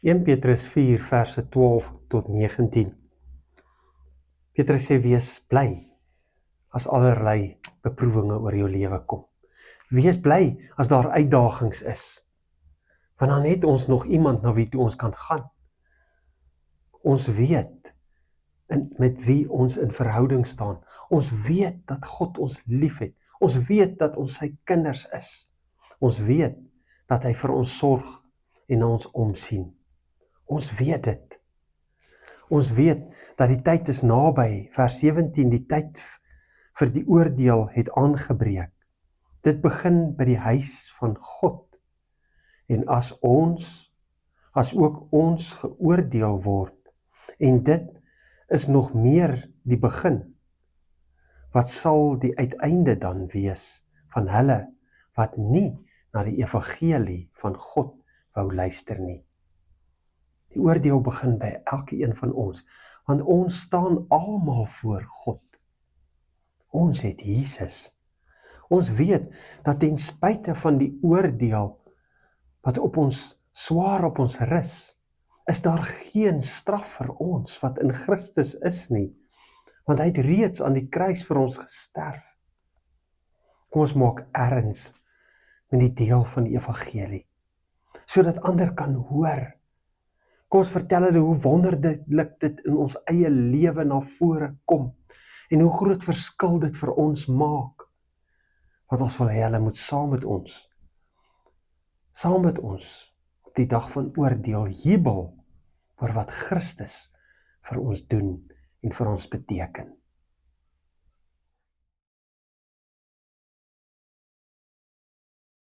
1 Petrus 4 verse 12 tot 19. Petrus sê, wees bly as allerlei beproewinge oor jou lewe kom. Wees bly as daar uitdagings is, want dan het ons nog iemand na wie toe ons kan gaan. Ons weet met wie ons in verhouding staan. Ons weet dat God ons liefhet. Ons weet dat ons sy kinders is. Ons weet dat hy vir ons sorg en na ons omsien. Ons weet dit. Ons weet dat die tyd is naby. Vers 17, die tyd vir die oordeel het aangebreek. Dit begin by die huis van God. En as ook ons geoordeel word, en dit is nog meer die begin, wat sal die uiteinde dan wees van hulle wat nie na die evangelie van God wou luister nie. Die oordeel begin by elkeen van ons, want ons staan almal voor God. Ons het Jesus. Ons weet dat ten spyte van die oordeel wat swaar op ons rus, is daar geen straf vir ons wat in Christus is nie, want hy het reeds aan die kruis vir ons gesterf. Kom ons maak erns met die deel van die evangelie, sodat ander kan hoor. Kom ons vertel hulle hoe wonderlik dit in ons eie lewe na vore kom, en hoe groot verskil dit vir ons maak, wat ons wil hê hulle moet saam met ons op die dag van oordeel jubel oor wat Christus vir ons doen en vir ons beteken.